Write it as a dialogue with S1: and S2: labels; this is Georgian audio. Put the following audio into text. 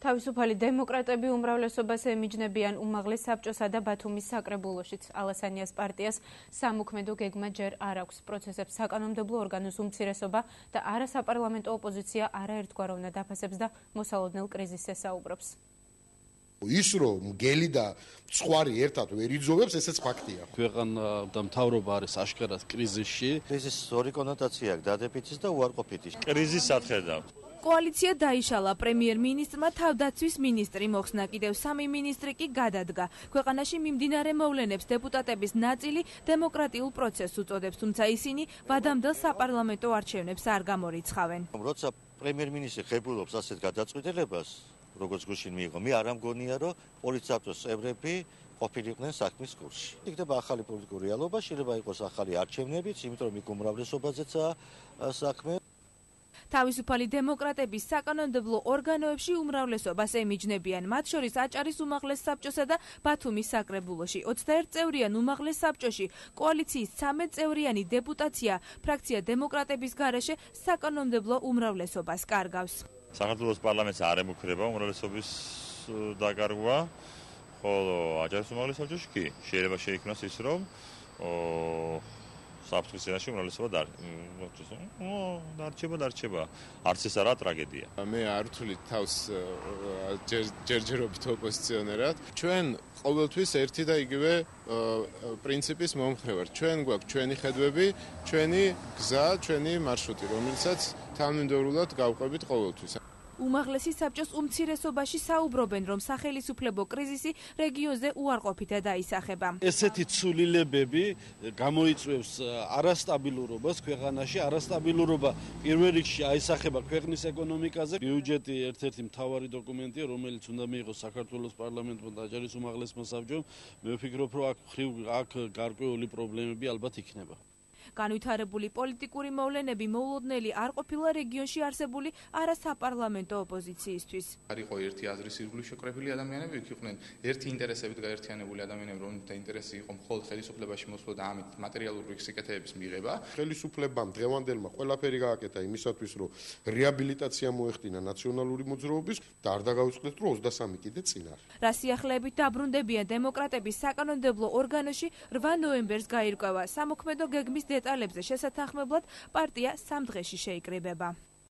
S1: თავისუფალი დემოკრატები უმრავლესობას ემიჯნებიან უმაღლეს საბჭოსა და ბათუმის საკრებულოშიც. ალასანიას პარტიას სამოქმედო გეგმა ჯერ არ აქვს. პროცესებს საკანონმდებლო ორგანოს უმცირესობა და არასაპარლამენტო ოპოზიცია არაერთგვაროვნად აფასებს და მოსალოდნელ კრიზისს ესაუბრებს.
S2: ის რომ მგელი და ცხვარი ერთად ვერ იძოვებს, ესეც ფაქტია.
S3: ქვეყანა და მთავრობა არის აშკარად კრიზისში.
S4: კრიზისის ორი კონოტაცია აქვს, დადებითის და უარყოფითის.
S5: კრიზისს ახედავ.
S6: კოალიცია დაიშალა, პრემიერ-მინისტრმა თავდაცვის მინისტრი მოხსნა, კიდევ 3 მინისტრი კი გადადგა. ქვეყანაში მიმდინარე მოვლენებს დეპუტატების ნაწილი დემოკრატიულ პროცესს უწოდებს, თუმცა ისინი ვადამდელ საპარლამენტო არჩევნებს არ გამორიცხავენ.
S4: როცა პრემიერ-მინისტრი ღებულობს ასეთ გადაწყვეტილებას, როგორც გუშინ მიიღო, მე არ ამგონია, რომ პოლიციის წევრები ყოფილიყვნენ საქმის კურსში. იქნება ახალი პოლიტიკური რეალობა, შეიძლება იყოს ახალი არჩევნებიც, იმიტომ რომ იქ უმრავლესობაზეცაა საქმე.
S6: თავისუფალი დემოკრატების საკანონმდებლო ორგანოებში უმრავლესობას ემიჯნებიან, მათ შორის აჭარის უმაღლეს საბჭოსა და ბათუმის საკრებულოში. 21 წევრიან უმაღლეს საბჭოში კოალიციის 13 წევრიანი დეპუტაცია ფრაქცია დემოკრატების გარეშე საკანონმდებლო უმრავლესობას კარგავს.
S5: საქართველოს პარლამენტს არ ემუქრება უმრავლესობის დაკარგვა, ხოლო აჭარის უმაღლეს საბჭოში კი შეიძლება შეიქმნას ის, რომ საფრთხის წინაშე უმრავლესობა დარჩება. არც ეს არა ტრაგედია.
S7: მე არ ვთვლი თავს ჯერჯერობით ოპოზიციონერად. ჩვენ ყოველთვის ერთი და იგივე პრინციპის მომხრე ვართ. ჩვენ გვაქვს ჩვენი ხედვები, ჩვენი გზა, ჩვენი მარშრუტი, რომელსაც თანმიმდევრულად გავყვებით ყოველთვის.
S6: უმაღლესი საბჭოს უმცირესობაში საუბრობენ, რომ სახელისუფლებო კრიზისი რეგიონზე უარყოფითად დაისახება.
S3: ესეთი ცვლილებები გამოიწვევს არასტაბილურობას ქვეყანაში. არასტაბილურობა პირველ რიგში აისახება ქვეყნის ეკონომიკაზე. ბიუჯეტი ერთ-ერთი მთავარი დოკუმენტია, რომელიც უნდა მიიღოს საქართველოს პარლამენტმა და აჭარის უმაღლესმა საბჭომ. მე ვფიქრობ, რომ აქ გარკვეული პრობლემები ალბათ იქნება.
S6: განვითარებული პოლიტიკური მოვლენები მოულოდნელი არ ყოფილა რეგიონში არსებული არასაპარლამენტო ოპოზიციისთვის.
S8: არ იყო ერთი აზრის ირგვლივ შეკრებილი ადამიანები, იქ იყვნენ ერთი ინტერესებით გაერთიანებული ადამიანები, რომელთა ინტერესი იყო მხოლოდ ხელისუფლებაში მოსვლა და ამით მატერიალური სიკეთეების მიღება.
S2: ხელისუფლებამ დღევანდელმა ყველაფერი გააკეთა იმისათვის, რომ რეაბილიტაცია მოეხდინა ნაციონალური მოძრაობის და არ დაგავიწყდეთ, რომ 23 კიდე წინ არის.
S6: რა სიახლეებით დაბრუნდებიან დემოკრატების საკანონმდებლო ორგანოში 8 ნოემბერს გაირკვევა. სამოქმედო გეგმის დეტალებზე შესათანხმებლად პარტია 3 დღეში შეიკრიბება.